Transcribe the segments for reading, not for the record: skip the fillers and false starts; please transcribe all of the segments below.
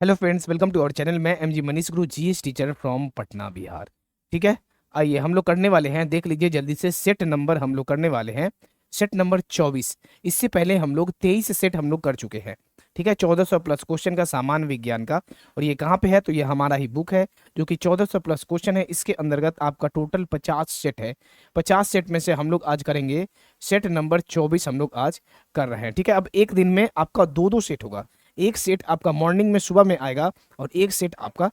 Hello friends, welcome to our channel. मैं MG Manish Guru, GS teacher from Patna Bihar. ठीक है, आइए हम लोग करने वाले हैं, देख लीजिए जल्दी से। सेट नंबर हम लोग करने वाले हैं, सेट नंबर 24। इससे पहले हम लोग 23 सेट हम लोग कर चुके हैं। ठीक है, 1400 प्लस क्वेश्चन का, सामान्य विज्ञान का। और ये कहाँ पे है, तो ये हमारा ही बुक है जो कि 1400 प्लस क्वेश्चन है। इसके अंतर्गत आपका टोटल 50 सेट है। 50 सेट में से हम लोग आज करेंगे सेट नंबर 24, हम लोग आज कर रहे हैं। ठीक है, अब एक दिन में आपका दो दो सेट होगा। एक सेट आपका मॉर्निंग में, सुबह में आएगा, और एक सेट आपका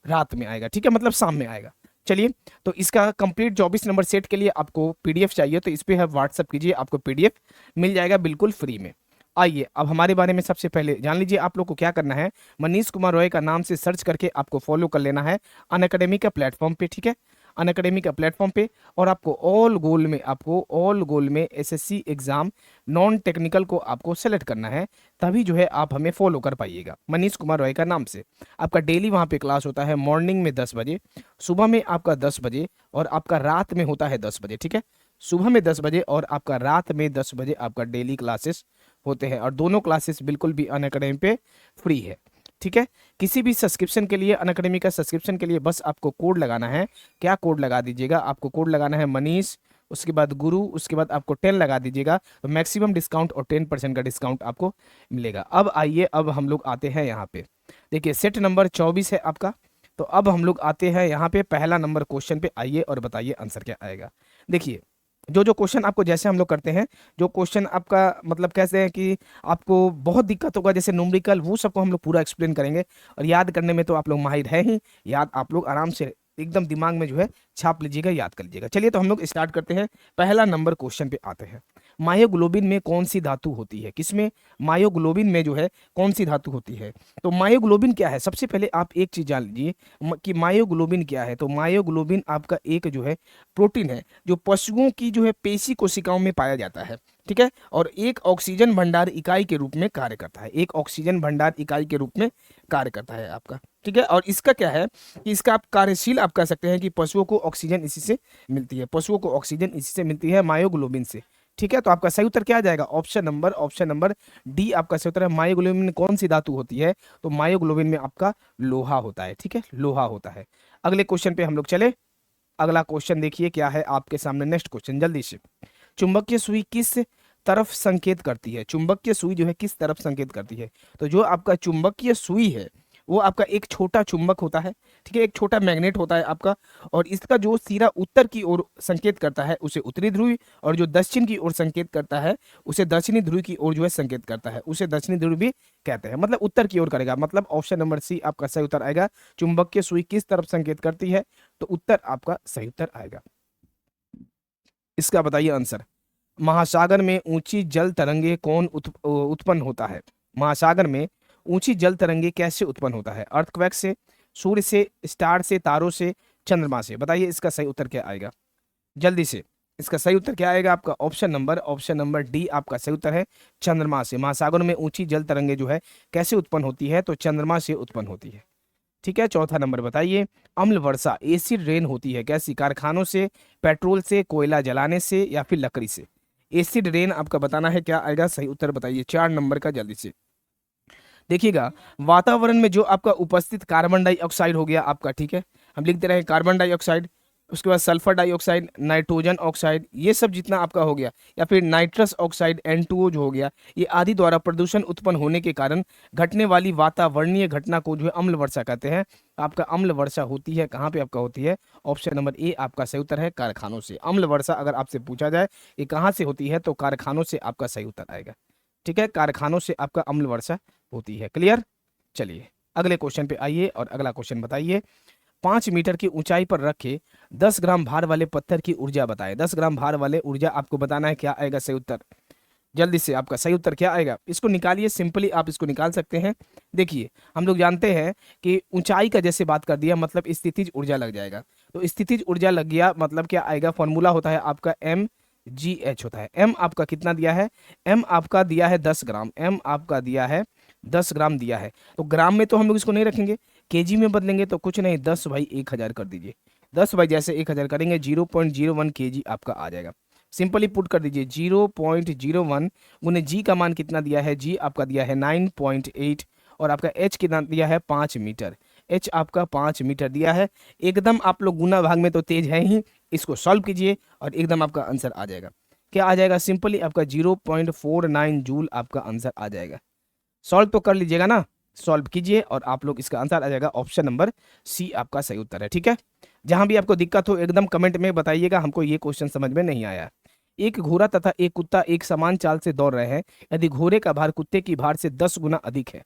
रात में आएगा। ठीक है, मतलब शाम में आएगा। चलिए, तो इसका कंप्लीट 24 नंबर सेट के लिए आपको पीडीएफ चाहिए, तो इस पे आप व्हाट्सअप कीजिए, आपको पीडीएफ मिल जाएगा बिल्कुल फ्री में। आइए अब हमारे बारे में सबसे पहले जान लीजिए। आप लोग को क्या करना है, मनीष कुमार रॉय का नाम से सर्च करके आपको फॉलो कर लेना है अनअकैडमी का प्लेटफॉर्म पे। ठीक है, अनअकैडमी का प्लेटफॉर्म पे। और आपको ऑल गोल में एसएससी एग्जाम नॉन टेक्निकल को आपको सेलेक्ट करना है, तभी जो है आप हमें फॉलो कर पाइएगा मनीष कुमार रॉय का नाम से। आपका डेली वहाँ पे क्लास होता है, मॉर्निंग में 10 बजे, सुबह में आपका 10 बजे, और आपका रात में होता है 10 बजे। ठीक है, सुबह में 10 बजे और आपका रात में 10 बजे आपका डेली क्लासेस होते हैं, और दोनों क्लासेस बिल्कुल भी अनअकैडमी पे फ्री है। ठीक है, किसी भी सब्सक्रिप्शन के लिए, अनअकैडमी का सब्सक्रिप्शन के लिए बस आपको कोड लगाना है। क्या कोड लगा दीजिएगा, आपको कोड लगाना है मनीष, उसके बाद गुरु, उसके बाद आपको 10 लगा दीजिएगा, तो मैक्सिमम डिस्काउंट और 10% का डिस्काउंट आपको मिलेगा। अब आइए, अब हम लोग आते हैं यहाँ पे। देखिए, सेट नंबर 24 है आपका। तो अब हम लोग आते हैं यहाँ पे पहला नंबर क्वेश्चन पे। आइए और बताइए आंसर क्या आएगा। देखिए, जो जो क्वेश्चन आपको, जैसे हम लोग करते हैं, जो क्वेश्चन आपका मतलब कैसे है कि आपको बहुत दिक्कत होगा, जैसे न्यूमेरिकल, वो सबको हम लोग पूरा एक्सप्लेन करेंगे। और याद करने में तो आप लोग माहिर हैं ही, याद आप लोग आराम से एकदम दिमाग में जो है छाप लीजिएगा, याद कर लीजिएगा। चलिए, तो हम लोग स्टार्ट करते हैं, पहला नंबर क्वेश्चन पे आते हैं। मायोग्लोबिन में कौन सी धातु होती है? किसमें? मायोग्लोबिन में जो है कौन सी धातु होती है? तो मायोग्लोबिन क्या है, सबसे पहले आप एक चीज जान लीजिए कि मायोग्लोबिन क्या है। तो मायोग्लोबिन आपका एक जो है प्रोटीन है, जो पशुओं की जो है पेशी कोशिकाओं में पाया जाता है। ठीक है, और एक ऑक्सीजन भंडार इकाई के रूप में कार्य करता है, एक ऑक्सीजन भंडार इकाई के रूप में कार्य करता है आपका। ठीक है, और इसका क्या है कि इसका आप कार्यशील आप कह सकते हैं कि पशुओं को ऑक्सीजन इसी से मिलती है, पशुओं को ऑक्सीजन इसी से मिलती है, मायोग्लोबिन से। ठीक है, तो आपका सही उत्तर क्या आ जाएगा? ऑप्शन नंबर डी आपका सही उत्तर है। मायोग्लोबिन में कौन सी धातु होती है? तो मायोग्लोबिन में आपका लोहा होता है। ठीक है, लोहा होता है। अगले क्वेश्चन पे हम लोग चले। अगला क्वेश्चन देखिए क्या है आपके सामने। नेक्स्ट क्वेश्चन जल्दी से। चुंबकीय सुई किस तरफ संकेत करती है? चुंबकीय सुई जो है किस तरफ संकेत करती है? तो जो आपका चुंबकीय सुई है, वो आपका एक छोटा चुंबक होता है। ठीक है, एक छोटा मैग्नेट होता है आपका, और इसका जो सिरा उत्तर की ओर संकेत करता है उसे उत्तरी ध्रुव, और जो दक्षिण की ओर संकेत करता है उसे दक्षिणी ध्रुव की ओर जो है संकेत करता है, उसे दक्षिणी ध्रुव भी कहते हैं, मतलब उत्तर की ओर करेगा। मतलब ऑप्शन नंबर सी आपका सही उत्तर आएगा। चुंबकीय सुई किस तरफ संकेत करती है? तो उत्तर आपका सही उत्तर आएगा। इसका बताइए आंसर। महासागर में ऊंची जल तरंगे कौन उत्पन्न होता है? महासागर में ऊंची जल तरंगे कैसे उत्पन्न होता है? अर्थक्वेक से, सूर्य से, स्टार से, तारों से, चंद्रमा से? बताइए इसका सही उत्तर क्या आएगा जल्दी से। इसका सही उत्तर क्या आएगा आपका? ऑप्शन नंबर डी आपका सही उत्तर है, चंद्रमा से। महासागर में ऊंची जल तरंगे जो है कैसे उत्पन्न होती है? तो चंद्रमा से उत्पन्न होती है। ठीक है, चौथा नंबर बताइए। अम्ल वर्षा, एसिड रेन होती है कैसी? कारखानों से, पेट्रोल से, कोयला जलाने से, या फिर लकड़ी से? एसिड रेन आपका बताना है, क्या आएगा सही उत्तर बताइए 4 नंबर का जल्दी से। देखिएगा, वातावरण में जो आपका उपस्थित कार्बन डाइऑक्साइड हो गया आपका, ठीक है, हम लिखते रहे कार्बन डाइऑक्साइड, उसके बाद सल्फर डाइऑक्साइड, नाइट्रोजन ऑक्साइड, ये सब जितना आपका हो गया, या फिर नाइट्रस ऑक्साइड N2O जो हो गया, ये आदि द्वारा प्रदूषण उत्पन्न होने के कारण घटने वाली वातावरणीय घटना को जो है अम्ल वर्षा कहते हैं। आपका अम्ल वर्षा होती है कहाँ पे आपका होती है? ऑप्शन नंबर ए आपका सही उत्तर है, कारखानों से। अम्ल वर्षा अगर आपसे पूछा जाए ये कहाँ से होती है, तो कारखानों से आपका सही उत्तर आएगा। ठीक है, कारखानों से आपका अम्ल वर्षा होती है। क्लियर? चलिए अगले क्वेश्चन पे आइए और अगला क्वेश्चन बताइए। 5 मीटर की ऊंचाई पर रखे 10 ग्राम भार वाले पत्थर की ऊर्जा बताएं। 10 ग्राम भार वाले ऊर्जा आपको बताना है, क्या आएगा सही उत्तर जल्दी से। आपका सही उत्तर क्या आएगा? इसको निकालिए, सिंपली आप इसको निकाल सकते हैं। देखिए, हम लोग जानते हैं कि ऊंचाई का जैसे बात कर दिया मतलब स्थितिज ऊर्जा लग जाएगा, तो स्थितिज ऊर्जा लग गया मतलब क्या आएगा? फॉर्मूला होता है आपका mgh होता है। m आपका कितना दिया है? m आपका दिया है 10 ग्राम, m आपका दिया है 10 ग्राम दिया है, तो ग्राम में तो हम लोग इसको नहीं रखेंगे, केजी में बदलेंगे, तो कुछ नहीं 10/1000 कर दीजिए। 10 जैसे 1000 करेंगे 0.01 केजी आपका आ जाएगा। सिंपली पुट कर दीजिए 0.01 गुने जी का मान कितना दिया है? जी आपका दिया है 9.8, और आपका एच कितना दिया है 5 मीटर, एच आपका 5 मीटर दिया है। एकदम आप लोग गुना भाग में तो तेज है ही, इसको सॉल्व कीजिए और एकदम आपका आंसर आ जाएगा। क्या आ जाएगा? सिंपली आपका 0.49 जूल आपका आंसर आ जाएगा। सॉल्व तो कर लीजिएगा ना, सॉल्व कीजिए और आप लोग इसका आंसर आ जाएगा। ऑप्शन नंबर सी आपका सही उत्तर है। ठीक है, जहां भी आपको दिक्कत हो एकदम कमेंट में बताइएगा, हमको ये क्वेश्चन समझ में नहीं आया। एक घोड़ा तथा एक कुत्ता एक समान चाल से दौड़ रहे हैं। यदि घोड़े का भार कुत्ते की भार से 10 गुना अधिक है,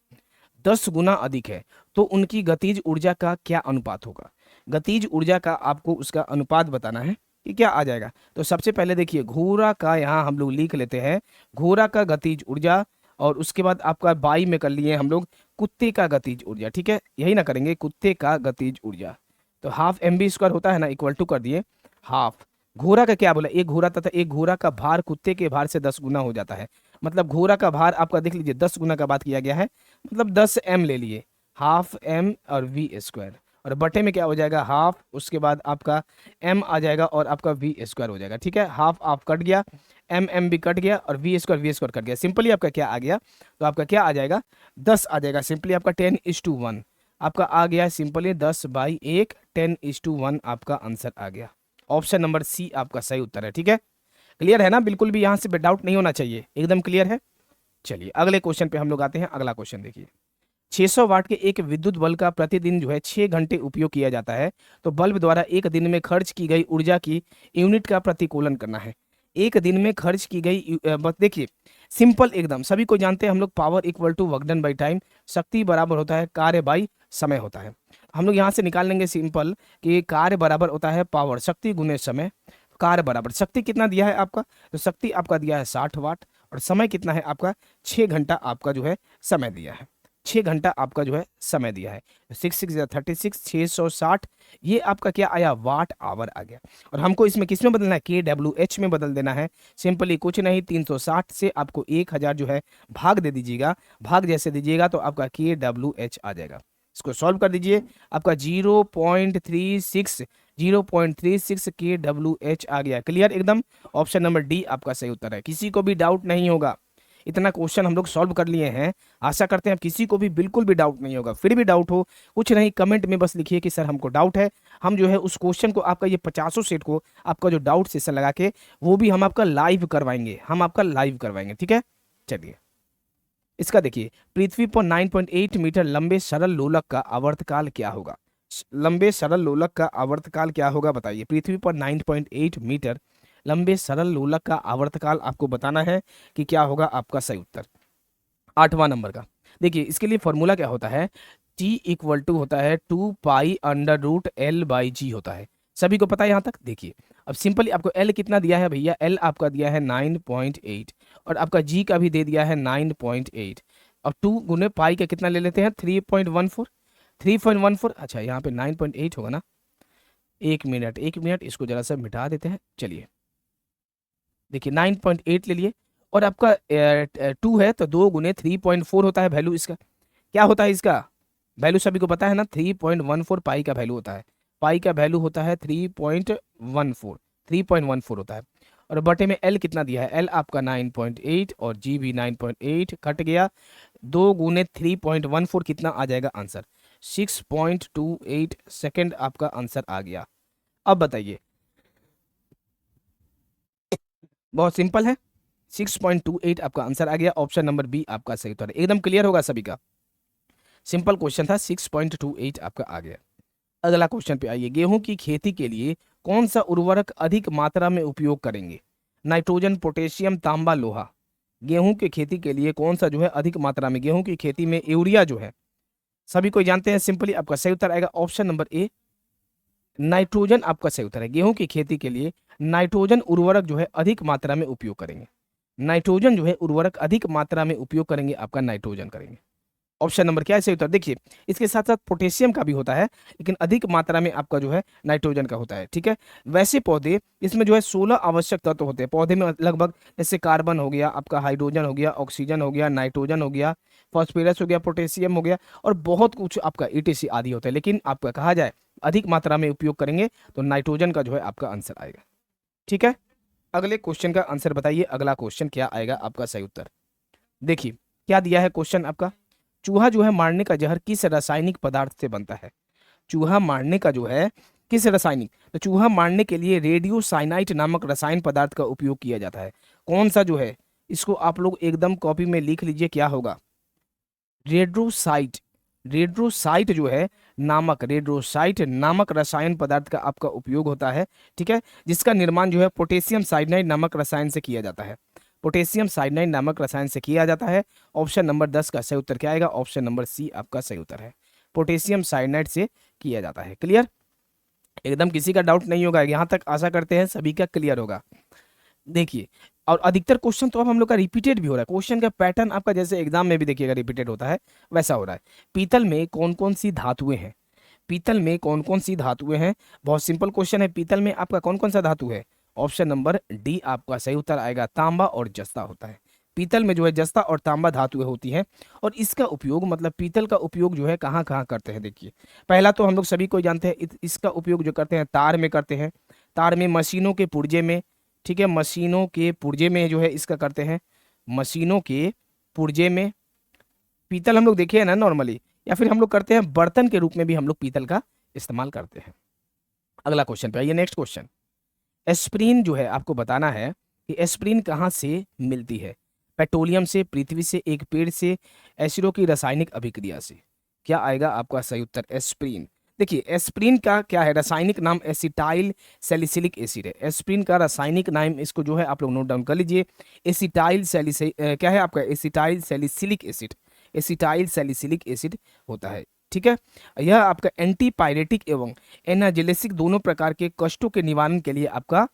10 गुना अधिक है, तो उनकी गतिज ऊर्जा का क्या अनुपात होगा? गतिज ऊर्जा का आपको उसका अनुपात बताना है कि क्या आ जाएगा। तो सबसे पहले देखिए, घोड़ा का यहाँ हम लोग लिख लेते हैं घोड़ा का गतिज ऊर्जा, और उसके बाद आपका बाई में कर लिए हम लोग कुत्ते का गतिज ऊर्जा। ठीक है, यही ना करेंगे, कुत्ते का गतिज ऊर्जा। तो हाफ mv² होता है ना, इक्वल टू कर दिए हाफ। घोड़ा का क्या बोला? एक घोड़ा तथा एक घोड़ा का भार कुत्ते के भार से 10 गुना हो जाता है। मतलब घोड़ा का भार आपका देख लीजिए 10 गुना का बात किया गया है, मतलब 10m ले लिए, हाफ m और v², और बटे में क्या हो जाएगा हाफ, उसके बाद आपका m आ जाएगा और आपका v² हो जाएगा। ठीक है, हाफ आप कट गया, m भी कट गया और v² कट गया। सिंपली आपका क्या आ गया? तो आपका क्या आ जाएगा? 10 आ जाएगा। सिंपली आपका 10:1 आपका आ गया। सिंपली 10/1 10:1 आपका आंसर आ गया। ऑप्शन नंबर सी आपका सही उत्तर है। ठीक है, क्लियर है ना? बिल्कुल भी यहाँ से डाउट नहीं होना चाहिए, एकदम क्लियर है। चलिए अगले क्वेश्चन पे हम लोग आते हैं। अगला क्वेश्चन देखिए, 600 वाट के एक विद्युत बल्ब का प्रतिदिन जो है 6 घंटे उपयोग किया जाता है, तो बल्ब द्वारा एक दिन में खर्च की गई ऊर्जा की यूनिट का प्रतिकूलन करना है। एक दिन में खर्च की गई बस देखिए सिंपल एकदम, सभी को जानते हैं हम लोग, power equal to work done by time, शक्ति बराबर होता है कार्य बाई समय होता है। हम लोग यहाँ से निकाल लेंगे सिंपल कि कार्य बराबर होता है पावर, शक्ति गुने समय। कार्य बराबर शक्ति कितना दिया है आपका? तो शक्ति आपका दिया है 60 वाट, और समय कितना है आपका? 6 घंटा आपका जो है समय दिया है, 6 घंटा आपका जो है समय दिया है। 6×6 = 36, 660, ये आपका क्या आया? वाट आवर आ गया। और हमको इसमें किस में बदलना है? kWh में बदल देना है। सिंपली कुछ नहीं, 360 से आपको 1000 जो है भाग दे दीजिएगा, भाग जैसे दीजिएगा तो आपका kWh आ जाएगा। इसको सॉल्व कर दीजिए, आपका 0.36 kWh आ गया। क्लियर एकदम? ऑप्शन नंबर डी आपका सही उत्तर है। किसी को भी डाउट नहीं होगा, इतना क्वेश्चन हम लोग सॉल्व कर लिए हैं, आशा करते हैं किसी को भी बिल्कुल भी डाउट नहीं होगा। फिर भी डाउट हो, कुछ नहीं, कमेंट में बस लिखिए कि सर हमको डाउट है। हम जो है उस क्वेश्चन को, आपका ये 50 सेट को, आपका जो डाउट सेशन लगा के वो भी हम आपका लाइव करवाएंगे, हम आपका लाइव करवाएंगे। ठीक है, चलिए इसका देखिए, पृथ्वी पर 9.8 मीटर लंबे सरल लोलक का आवर्तकाल क्या होगा? लंबे सरल लोलक का आवर्तकाल क्या होगा बताइए। पृथ्वी पर 9.8 मीटर लंबे सरल लोलक का आवर्तकाल आपको बताना है कि क्या होगा आपका सही उत्तर। 8वां नंबर का देखिए, इसके लिए फॉर्मूला क्या होता है? T इक्वल टू होता है 2π√L/g होता है। सभी को पता है यहाँ तक? देखिए अब सिंपली आपको L कितना दिया है भैया? L आपका दिया है 9.8 और आपका G का भी दे दिया है 9.8। अब 2 गुने पाई का कितना ले लेते हैं? 3.14, 3.14। अच्छा यहाँ पे 9.8 होगा ना, एक मिनट इसको जरा सा मिटा देते हैं। चलिए देखिए 9.8 ले लिए, और आपका 2 है तो 2 गुने 3.4 होता है वैल्यू इसका। क्या होता है इसका वैल्यू? सभी को पता है ना, 3.14 पाई का वैल्यू होता है। पाई का वैल्यू होता है 3.14, 3.14 होता है। और बटे में L कितना दिया है? L आपका 9.8 और G भी 9.8, कट गया। 2 गुने 3.14 कितना आ जाएगा आंसर? 6.28 सेकेंड आपका आंसर आ गया। अब बताइए, बहुत सिंपल है, 6.28 आपका आंसर आ गया। ऑप्शन नंबर बी आपका सही उत्तर है। एकदम क्लियर होगा सभी का, सिंपल क्वेश्चन था, 6.28 आपका आ गया। अगला क्वेश्चन पे आइए, गेहूं की खेती के लिए कौन सा उर्वरक अधिक मात्रा में उपयोग करेंगे? नाइट्रोजन, पोटेशियम, तांबा, लोहा। गेहूं की खेती के लिए कौन सा जो है अधिक मात्रा में? गेहूं की खेती में यूरिया जो है, सभी को जानते हैं। सिंपली आपका सही उत्तर आएगा ऑप्शन नंबर ए, नाइट्रोजन आपका सही उत्तर है। गेहूं की खेती के लिए नाइट्रोजन उर्वरक जो है अधिक मात्रा में उपयोग करेंगे। नाइट्रोजन जो है उर्वरक अधिक मात्रा में उपयोग करेंगे, आपका नाइट्रोजन करेंगे। ऑप्शन नंबर क्या है सही उत्तर? देखिए इसके साथ साथ पोटेशियम का भी होता है, लेकिन अधिक मात्रा में आपका जो है नाइट्रोजन का होता है। ठीक है, वैसे पौधे इसमें जो है 16 आवश्यक तत्व होते हैं पौधे में लगभग, जैसे कार्बन हो गया, आपका हाइड्रोजन हो गया, ऑक्सीजन हो गया, नाइट्रोजन हो गया, फॉस्फोरस हो गया, पोटेशियम हो गया, और बहुत कुछ आपका ETC आदि होता है। लेकिन आपका कहा जाए अधिक मात्रा में उपयोग करेंगे तो नाइट्रोजन का जो है आपका आंसर आएगा। ठीक है, अगले क्वेश्चन का आंसर बताइए। अगला क्वेश्चन क्या आएगा आपका सही उत्तर? देखिए क्या दिया है क्वेश्चन आपका, चूहा जो है मारने का जहर किस रासायनिक पदार्थ से बनता है? चूहा मारने का जो है किस रासायनिक, तो चूहा मारने के लिए रेडियो साइनाइट नामक रसायन पदार्थ का उपयोग किया जाता है। कौन सा जो है, इसको आप लोग एकदम कॉपी में लिख लीजिए, क्या होगा? रेड्रोसाइट। रेड्रोसाइट जो है नामक, रेड्रोसाइट नामक रसायन पदार्थ का आपका उपयोग होता है, ठीक है, जिसका निर्माण जो है पोटेशियम साइनाइड नामक रसायन से किया जाता है। पोटेशियम साइनाइड नामक रसायन से किया जाता है। ऑप्शन नंबर 10 का सही उत्तर क्या आएगा? ऑप्शन नंबर सी आपका सही उत्तर है, पोटेशियम साइनाइड से किया जाता है। क्लियर? एकदम किसी का डाउट नहीं होगा, यहाँ तक आशा करते हैं सभी का क्लियर होगा। देखिए, और अधिकतर क्वेश्चन तो अब हम लोग का रिपीटेड भी हो रहा है, क्वेश्चन का पैटर्न आपका जैसे एग्जाम में भी देखिएगा रिपीटेड होता है, वैसा हो रहा है। पीतल में कौन कौन सी धातुएं हैं? पीतल में कौन कौन सी धातुएं हैं? बहुत सिंपल क्वेश्चन है, पीतल में आपका कौन कौन सा धातु है? ऑप्शन नंबर डी आपका सही उत्तर आएगा, तांबा और जस्ता होता है। पीतल में जो है जस्ता और तांबा धातुएं होती हैं, और इसका उपयोग, मतलब पीतल का उपयोग जो है कहाँ कहाँ करते हैं? देखिए, पहला तो हम लोग सभी को जानते हैं, इसका उपयोग जो करते हैं तार में करते हैं, तार में, मशीनों के पुर्जे में, ठीक है, मशीनों के पुर्जे में जो है इसका करते हैं, मशीनों के पुर्जे में पीतल हम लोग देखे हैं ना नॉर्मली, या फिर हम लोग करते हैं बर्तन के रूप में भी हम लोग पीतल का इस्तेमाल करते हैं। अगला क्वेश्चन पे आइए, नेक्स्ट क्वेश्चन। एस्प्रिन जो है आपको बताना है कि एस्प्रिन कहाँ से मिलती है? पेट्रोलियम से, पृथ्वी से, एक पेड़ से, एसिडों की रासायनिक अभिक्रिया से। क्या आएगा आपका सही उत्तर? एस्प्रिन। देखिए, एस्प्रिन का क्या है रासायनिक नाम? एसिटाइल सैलिसिलिक एसिड है। एस्प्रिन का रासायनिक नाम, इसको जो है आप लोग नोट डाउन कर लीजिए, एसिटाइल क्या है आपका? Acetyl salicylic acid. Acetyl salicylic acid होता है, ठीक है। यह आपका एंटीपायरेटिक एवं एनाजेलेसिक दोनों प्रकार के कष्टों के निवारण के लिए आपका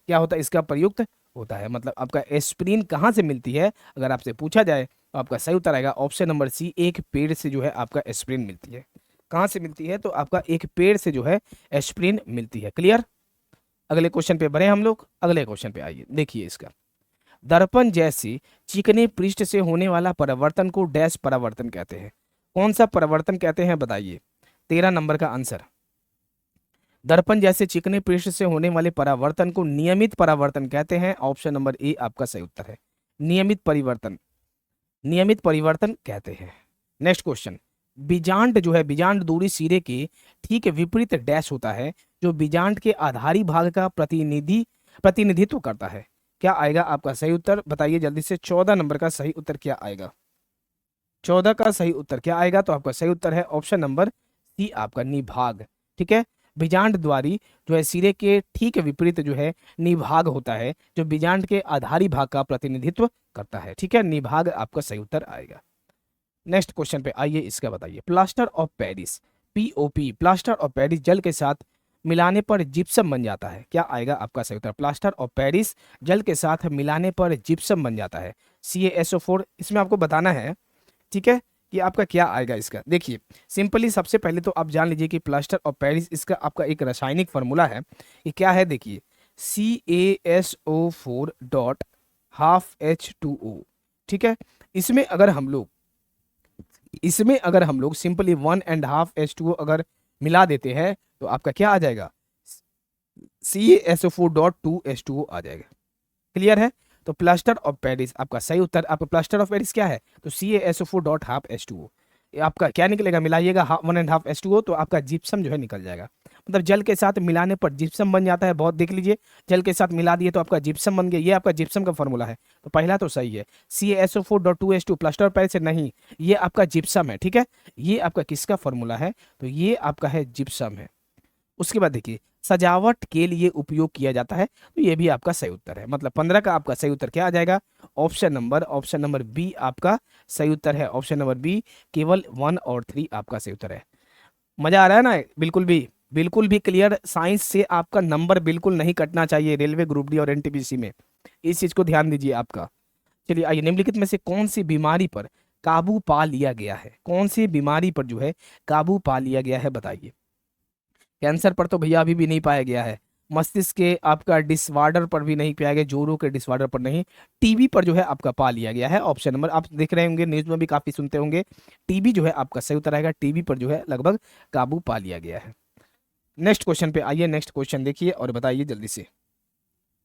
क्या होता है? इसका प्रयुक्त होता है। मतलब आपका एस्प्रिन कहाँ से मिलती है अगर आपसे पूछा जाए, तो आपका सही उत्तर आएगा ऑप्शन नंबर सी, एक पेड़ से जो है आपका एस्प्रिन मिलती है। कहाँ से मिलती है? तो आपका एक पेड़ से जो है एस्प्रिन मिलती है। क्लियर? अगले क्वेश्चन पे बढ़े हम लोग, अगले क्वेश्चन पे आइए, देखिए इसका। दर्पण जैसे चिकने पृष्ठ से होने वाला परावर्तन को डैश परावर्तन कहते हैं। कौन सा परावर्तन कहते हैं बताइए? 13 नंबर का आंसर। दर्पण जैसे चिकने पृष्ठ से होने वाले परावर्तन को नियमित परावर्तन कहते हैं। ऑप्शन नंबर ए आपका सही उत्तर है, नियमित परिवर्तन, नियमित परिवर्तन कहते हैं। Next question. बीजांड जो है, बीजांड दूरी सिरे के ठीक विपरीत डैश होता है, जो बीजांड के आधारी भाग का प्रतिनिधित्व करता है। क्या आएगा आपका सही उत्तर? बताइए जल्दी से, 14 नंबर का सही उत्तर क्या आएगा? 14 का सही उत्तर क्या आएगा? तो आपका सही उत्तर है ऑप्शन नंबर सी आपका, निभाग। ठीक है, बीजांड द्वारी जो है सिरे के ठीक विपरीत जो है निभाग होता है, जो बीजांड के आधारी भाग का प्रतिनिधित्व करता है। ठीक है, निभाग आपका सही उत्तर आएगा। नेक्स्ट क्वेश्चन पे आइए, इसका बताइए। Plaster of Paris, POP, plaster of Paris जल के साथ मिलाने पर जिप्सम बन जाता है। क्या आएगा आपका सही उत्तर? प्लास्टर ऑफ पेरिस जल के साथ मिलाने पर जिप्सम बन जाता है, CaSO4। इसमें आपको बताना है, ठीक है, कि आपका क्या आएगा इसका। देखिए सिंपली, सबसे पहले तो आप जान लीजिए कि प्लास्टर ऑफ पेरिस, इसका आपका एक रासायनिक फार्मूला है, ये क्या है? देखिए, CaSO4 डॉट हाफ H2O। ठीक है, इसमें अगर हम लोग सिंपली 1.5 H2O अगर मिला देते हैं, तो आपका क्या आ जाएगा? CaSO4.2H2O आ जाएगा। क्लियर है? तो प्लास्टर ऑफ पेरिस आपका सही उत्तर। आपका प्लास्टर ऑफ पेरिस क्या है? तो CaSO4 डॉट हाफ H2O। आपका क्या निकलेगा? मिलाइएगा 1.5 H2O, तो आपका जिप्सम जो है निकल जाएगा। मतलब जल के साथ मिलाने पर जिप्सम बन जाता है। बहुत देख लीजिए, जल के साथ मिला दिए तो आपका जिप्सम बन गया। ये आपका जिप्सम का फॉर्मूला है, तो पहला तो सही है। CaSO4.2H2 प्लास्टर ऑफ पेरिस से नहीं, ये आपका जिप्सम है। ठीक है, ये आपका किसका फॉर्मूला है? तो ये आपका है जिप्सम है। उसके बाद देखिए, सजावट के लिए उपयोग किया जाता है, तो ये भी आपका सही उत्तर है। मतलब 15 का आपका सही उत्तर क्या आ जाएगा? ऑप्शन नंबर बी आपका सही उत्तर है। ऑप्शन नंबर बी, केवल 1 और 3 आपका सही उत्तर है। मजा आ रहा है ना? बिल्कुल भी क्लियर। साइंस से आपका नंबर बिल्कुल नहीं कटना चाहिए रेलवे ग्रुप डी और एनटीपीसी में, इस चीज को ध्यान दीजिए आपका। चलिए आइए, निम्नलिखित में से कौन सी बीमारी पर काबू पा लिया गया है? कौन सी बीमारी पर जो है काबू पा लिया गया है बताइए? कैंसर पर तो भैया अभी भी नहीं पाया गया है, मस्तिष्क के आपका डिसऑर्डर पर भी नहीं पाया गया, जोड़ों के डिसऑर्डर पर नहीं, टीबी पर जो है आपका पा लिया गया है। ऑप्शन नंबर, आप देख रहे होंगे न्यूज में भी काफी सुनते होंगे, टीबी जो है आपका सही उत्तर आएगा। टीबी पर जो है लगभग काबू पा लिया गया है। नेक्स्ट क्वेश्चन पे आइए, नेक्स्ट क्वेश्चन देखिए और बताइए जल्दी से।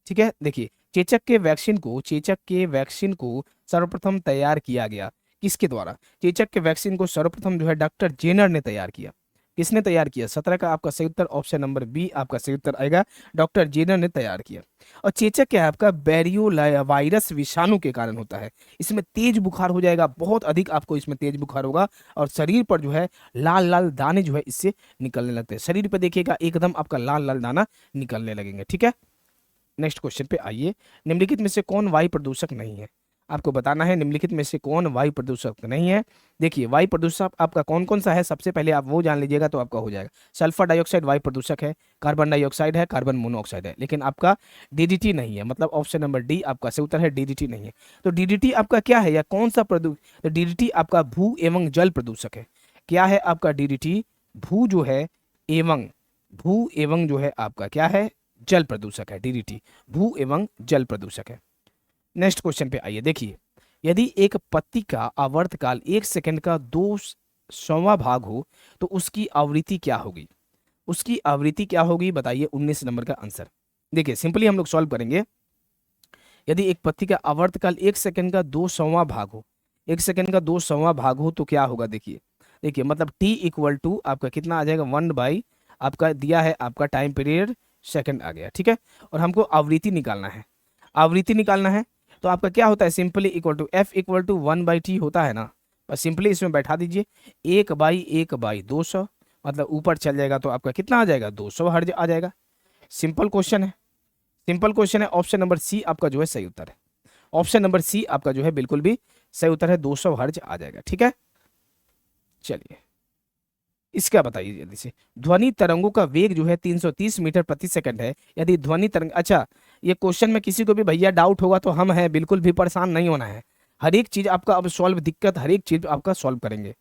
ठीक है, देखिए, चेचक के वैक्सीन को सर्वप्रथम तैयार किया गया, किसके द्वारा? चेचक के वैक्सीन को सर्वप्रथम जो है डॉक्टर जेनर ने तैयार किया। किसने तैयार किया? 17 का आपका सही उत्तर ऑप्शन नंबर बी आपका सही उत्तर आएगा, डॉक्टर जेनर ने तैयार किया। और चेचक क्या है आपका? बैरियो वायरस विषाणु के कारण होता है। इसमें तेज बुखार हो जाएगा, बहुत अधिक आपको इसमें तेज बुखार होगा, और शरीर पर जो है लाल लाल दाने जो है इससे निकलने लगते हैं। शरीर पर देखिएगा एकदम आपका लाल लाल दाना निकलने लगेंगे। ठीक है, नेक्स्ट क्वेश्चन पे आइए। निम्नलिखित में से कौन वायु प्रदूषक नहीं है? आपको बताना है निम्नलिखित में से कौन वायु प्रदूषक नहीं है। देखिए वायु प्रदूषक आपका कौन कौन सा है, सबसे पहले आप वो जान लीजिएगा तो आपका हो जाएगा। सल्फर डाइऑक्साइड वायु प्रदूषक है, कार्बन डाइऑक्साइड है, कार्बन मोनोऑक्साइड है, लेकिन आपका डीडीटी नहीं है। मतलब ऑप्शन नंबर डी आपका सही उत्तर है, डीडीटी नहीं है। तो डीडीटी आपका क्या है या कौन सा प्रदूषक? तो डीडीटी आपका भू एवं जल प्रदूषक है। क्या है आपका डीडीटी? भू जो है एवं, भू एवं जो है आपका क्या है? जल प्रदूषक है डीडीटी, भू एवं जल प्रदूषक है। नेक्स्ट क्वेश्चन पे आइए। देखिए यदि एक पत्ती का आवर्तकाल 1 सेकंड का 200वां भाग हो तो उसकी आवृत्ति क्या होगी? उसकी आवृत्ति क्या होगी बताइए, 19 नंबर का आंसर। देखिए सिंपली हम लोग सॉल्व करेंगे। यदि एक पत्ती का आवर्तकाल 1 सेकंड का 200वां भाग हो, 1 सेकंड का 200वां भाग हो तो क्या होगा? देखिए देखिए मतलब t इक्वल टू आपका कितना आ जाएगा? 1 बाई आपका दिया है आपका टाइम पीरियड सेकंड आ गया। ठीक है, और हमको आवृत्ति निकालना है। आवृत्ति निकालना है तो आपका क्या होता है? Simply equal to F equal to 1/t होता है ना, बस सिंपली इसमें बैठा दीजिए 1/1/200, मतलब ऊपर चल जाएगा तो आपका कितना आ जाएगा? 200 हर्ज आ जाएगा। सिंपल क्वेश्चन है, सिंपल क्वेश्चन है। ऑप्शन नंबर सी आपका जो है सही उत्तर है। ऑप्शन नंबर सी आपका जो है बिल्कुल भी सही उत्तर है, 200 हर्ज आ जाएगा। ठीक है, चलिए इसका बताइए जल्दी से। ध्वनि तरंगों का वेग जो है 330 मीटर प्रति सेकंड है। यदि ध्वनि तरंग, अच्छा ये क्वेश्चन में किसी को भी भैया डाउट होगा तो हम हैं, बिल्कुल भी परेशान नहीं होना है। हर एक चीज आपका अब सॉल्व, दिक्कत हर एक चीज आपका सॉल्व करेंगे।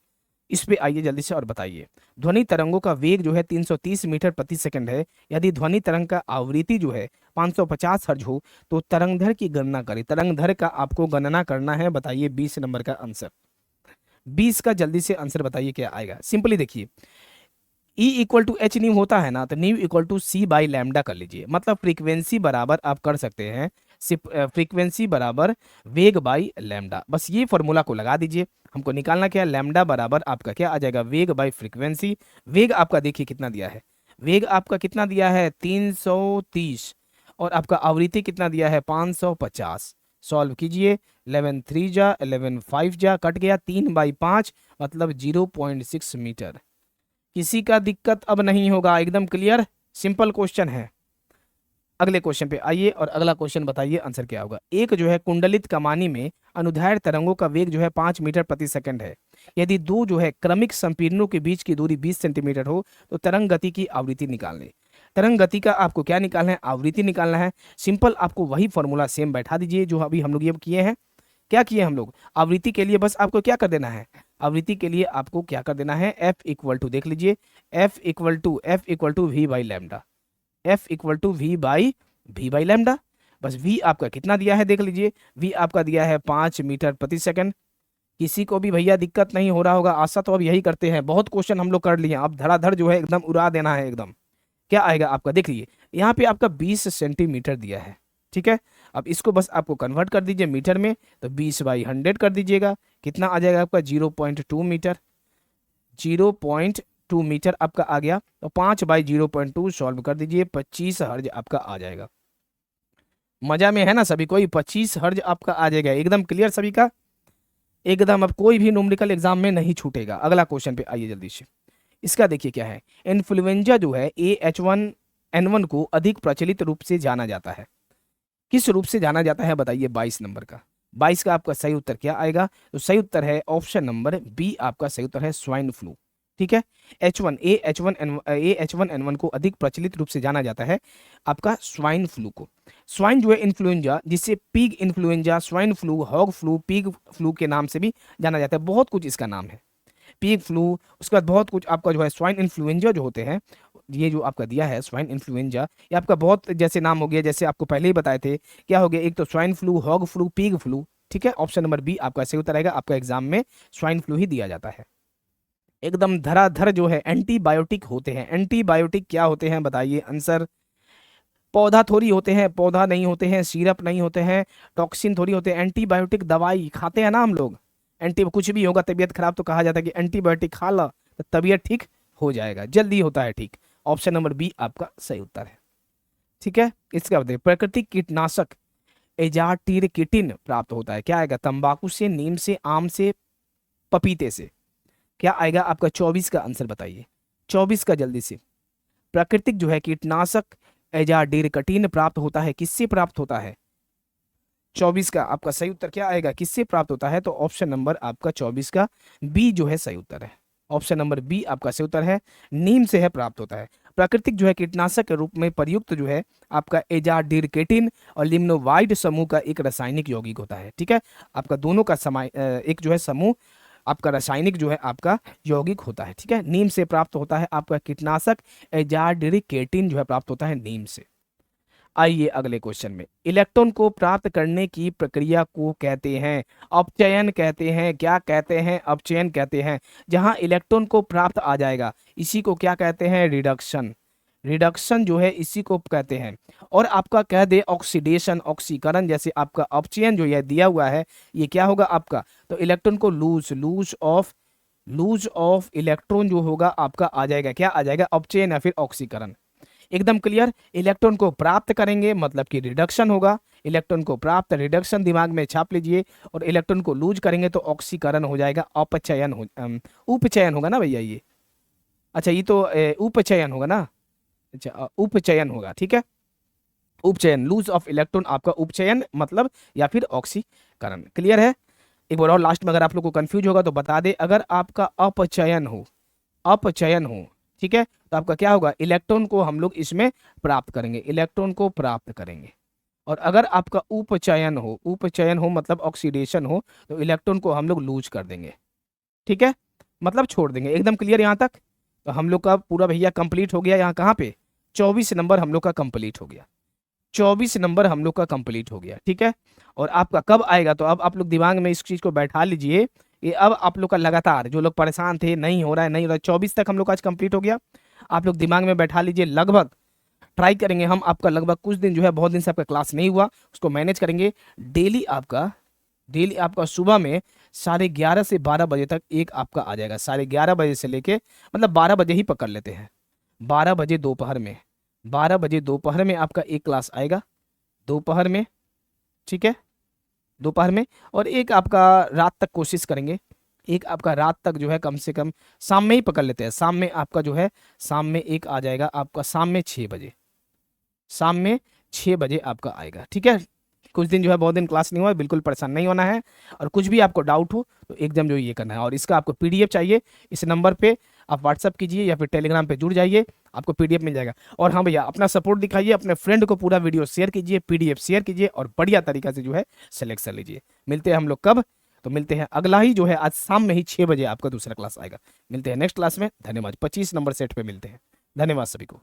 इस पे आइए जल्दी से और बताइए। ध्वनि तरंगों का वेग जो है 330 मीटर प्रति सेकंड है। यदि ध्वनि तरंग का आवृत्ति जो है 550 हर्ज हो तो तरंगधर की गणना करें। तरंगधर का आपको गणना करना है, बताइए 20 नंबर का आंसर। 20 का जल्दी से आंसर बताइए क्या आएगा। सिंपली देखिए E equal to H nu होता है ना, तो nu equal to C by lambda कर लीजिए। मतलब फ्रीक्वेंसी बराबर आप कर सकते हैं फ्रीक्वेंसी बराबर वेग बाई लैम्डा, बस ये फॉर्मूला को लगा दीजिए। हमको निकालना क्या है? लैम्डा बराबर आपका क्या आ जाएगा? वेग बाई फ्रीक्वेंसी। वेग आपका देखिए कितना दिया है, वेग आपका कितना दिया है? 330, और आपका आवृत्ति कितना दिया है? 550। सॉल्व कीजिए, 11 3 जा 11 5 जा कट गया, 3/5 मतलब 0.6 मीटर। किसी का दिक्कत अब नहीं होगा, एकदम क्लियर, सिंपल क्वेश्चन है। अगले क्वेश्चन पे आइए और अगला क्वेश्चन बताइए आंसर क्या होगा। एक जो है कुंडलित कमानी में अनुदैर्ध्य तरंगों का वेग जो है 5 मीटर प्रति सेकंड है। यदि दो जो है क्रमिक संपीड़नों के बीच की दूरी 20 सेंटीमीटर हो तो तरंग गति की आवृत्ति निकाल लें। तरंग गति का आपको क्या निकालना है? आवृत्ति निकालना है। सिंपल आपको वही फॉर्मूला सेम बैठा दीजिए जो अभी हम लोग ये किए हैं। क्या किए हम लोग? आवृत्ति के लिए बस आपको क्या कर देना है? आवृत्ति के लिए आपको क्या कर देना है? एफ इक्वल टू, देख लीजिए F equal to V by lambda, F equal to V by lambda. बस वी आपका कितना दिया है देख लीजिए, वी आपका दिया है 5 मीटर प्रति सेकंड। किसी को भी भैया दिक्कत नहीं हो रहा होगा, आशा तो अब यही करते हैं। बहुत क्वेश्चन हम लोग कर लिए, अब धड़ाधड़ जो है एकदम उड़ा देना है एकदम। क्या आएगा आपका? देख लीजिए यहाँ पे आपका 20 सेंटीमीटर दिया है। ठीक है, अब इसको बस आपको कन्वर्ट कर दीजिए मीटर में, तो 20/100 कर दीजिएगा। कितना आ जाएगा आपका? 0.2 मीटर। 0.2 मीटर आपका आ गया, तो 5/0.2 सॉल्व कर दीजिए, 25 हर्ज आपका आ जाएगा। मजा में है ना सभी कोई? 25 हर्ज आपका आ जाएगा, एकदम क्लियर सभी का, एकदम। अब कोई भी न्यूमेरिकल एग्जाम में नहीं छूटेगा। अगला क्वेश्चन पे आइए जल्दी से। इसका देखिए क्या है। इन्फ्लुएंजा जो है AH1N1 को अधिक प्रचलित रूप से जाना जाता है। किस रूप से जाना जाता है बताइए? 22 नंबर का। 22 का आपका सही उत्तर क्या आएगा? तो सही उत्तर है ऑप्शन नंबर बी आपका सही उत्तर है, स्वाइन फ्लू। ठीक है, AH1N1 को अधिक प्रचलित रूप से जाना जाता है आपका स्वाइन फ्लू को। स्वाइन जो है इन्फ्लुएंजा, जिसे pig influenza, swine flu, hog flu, pig flu के नाम से भी जाना जाता है। बहुत कुछ इसका नाम है, पिग फ्लू, उसके बाद बहुत कुछ आपका जो है स्वाइन इन्फ्लुएंजा जो होते हैं। ये जो आपका दिया है स्वाइन इन्फ्लुएंजा, ये आपका बहुत जैसे नाम हो गया, जैसे आपको पहले ही बताए थे। क्या हो गया? एक तो swine flu, hog flu, pig flu. ठीक है, ऑप्शन नंबर बी आपका सही उत्तर आएगा। आपका एग्जाम में स्वाइन फ्लू ही दिया जाता है। एकदम धराधर जो है एंटीबायोटिक होते हैं। एंटीबायोटिक क्या होते हैं बताइए आंसर? पौधा थोड़ी होते हैं, पौधा नहीं होते हैं, सिरप नहीं होते हैं, टॉक्सिन थोड़ी होते हैं। एंटीबायोटिक दवाई खाते हैं ना हम लोग, कुछ भी होगा तबीयत खराब तो कहा जाता है कि एंटीबायोटिक खा ला तो तबीयत ठीक हो जाएगा, जल्दी होता है ठीक। ऑप्शन नंबर बी आपका सही उत्तर है। ठीक है, इसका बताइए प्राकृतिक कीटनाशक एजाटिरकिटिन प्राप्त होता है, क्या आएगा? तंबाकू से, नीम से, आम से, पपीते से। क्या आएगा आपका 24 का आंसर बताइए, 24 का जल्दी से। प्राकृतिक जो है कीटनाशक एजाडिरकटिन प्राप्त होता है, किससे प्राप्त होता है? 24 का आपका सही उत्तर क्या आएगा, किससे प्राप्त होता है? तो ऑप्शन नंबर आपका 24 का बी जो है सही उत्तर है। ऑप्शन नंबर बी आपका सही उत्तर है, नीम से है प्राप्त होता है। प्राकृतिक जो है कीटनाशक के रूप में प्रयुक्त जो है आपका एजाडिरकेटिन और लिम्नोवाइड समूह का एक रासायनिक यौगिक होता है। ठीक है, आपका दोनों का एक जो है समूह आपका रासायनिक जो है आपका यौगिक होता है। ठीक है, नीम से प्राप्त होता है आपका कीटनाशक एजाडिरकेटिन जो है प्राप्त होता है नीम से। आइए अगले क्वेश्चन में, इलेक्ट्रॉन को प्राप्त करने की प्रक्रिया को कहते हैं अपचयन कहते हैं। क्या कहते हैं? अपचयन कहते हैं। जहां इलेक्ट्रॉन को प्राप्त आ जाएगा इसी को क्या कहते हैं? रिडक्शन। रिडक्शन जो है इसी को कहते हैं। और आपका कह दे ऑक्सीडेशन, ऑक्सीकरण, जैसे आपका अपचयन जो यह दिया हुआ है ये क्या होगा आपका? तो इलेक्ट्रॉन को लूज ऑफ इलेक्ट्रॉन जो होगा आपका आ जाएगा, क्या आ जाएगा? अपचयन या फिर ऑक्सीकरण। एकदम क्लियर। इलेक्ट्रॉन को प्राप्त करेंगे मतलब कि रिडक्शन होगा, इलेक्ट्रॉन को प्राप्त रिडक्शन दिमाग में छाप लीजिए, और इलेक्ट्रॉन को लूज करेंगे तो ऑक्सीकरण हो जाएगा, अपचयन हो उपचयन होगा ना भैया ये। अच्छा ये तो उपचयन होगा ना, अच्छा उपचयन होगा। ठीक है, उपचयन, लूज ऑफ इलेक्ट्रॉन आपका उपचयन मतलब या फिर ऑक्सीकरण। क्लियर है? एक बार और लास्ट में अगर आप लोग को कंफ्यूज होगा तो बता दे, अगर आपका अपचयन हो ठीक है तो आपका क्या होगा? इलेक्ट्रॉन को हम लोग इसमें प्राप्त करेंगे, इलेक्ट्रॉन को प्राप्त करेंगे। और अगर आपका उपचयन हो मतलब ऑक्सीडेशन हो तो इलेक्ट्रॉन को हम लोग लूज कर देंगे। ठीक है, मतलब छोड़ देंगे। एकदम क्लियर यहाँ तक? तो हम लोग का पूरा भैया कंप्लीट हो गया। यहाँ कहाँ पे 24 नंबर हम लोग का कंप्लीट हो गया, 24 नंबर हम लोग का कंप्लीट हो गया। ठीक है, और आपका कब आएगा? तो अब आप लोग दिमाग में इस चीज को बैठा लीजिए, ये अब आप लोग का लगातार जो लोग परेशान थे नहीं हो रहा है 24 तक हम लोग का आज कंप्लीट हो गया। आप लोग दिमाग में बैठा लीजिए, लगभग ट्राई करेंगे हम आपका लगभग कुछ दिन जो है, बहुत दिन से आपका क्लास नहीं हुआ उसको मैनेज करेंगे। डेली आपका सुबह में 11:30 से 12 बजे तक एक आपका आ जाएगा, 11:30 बजे से लेके मतलब 12 बजे ही पकड़ लेते हैं, 12 बजे दोपहर में, 12 बजे दोपहर में आपका एक क्लास आएगा दोपहर में। ठीक है, दोपहर में, और एक आपका रात तक कोशिश करेंगे, एक आपका रात तक जो है कम से कम शाम में ही पकड़ लेते हैं। शाम में आपका जो है शाम में एक आ जाएगा आपका शाम में 6 बजे, शाम में 6 बजे आपका आएगा। ठीक है, कुछ दिन जो है बहुत दिन क्लास नहीं हुआ है, बिल्कुल परेशान नहीं होना है, और कुछ भी आपको डाउट हो तो एकदम जो ये करना है। और इसका आपको पीडीएफ चाहिए इस नंबर पे आप व्हाट्सअप कीजिए या फिर टेलीग्राम पे जुड़ जाइए, आपको पीडीएफ मिल जाएगा। और हाँ भैया अपना सपोर्ट दिखाइए, अपने फ्रेंड को पूरा वीडियो शेयर कीजिए, पीडीएफ शेयर कीजिए और बढ़िया तरीका से जो है सेलेक्ट कर लीजिए। मिलते हैं हम लोग कब? तो मिलते हैं अगला ही जो है आज शाम में ही 6 बजे आपका दूसरा क्लास आएगा। मिलते हैं नेक्स्ट क्लास में। धन्यवाद। 25 नंबर सेट पे मिलते हैं। धन्यवाद सभी को।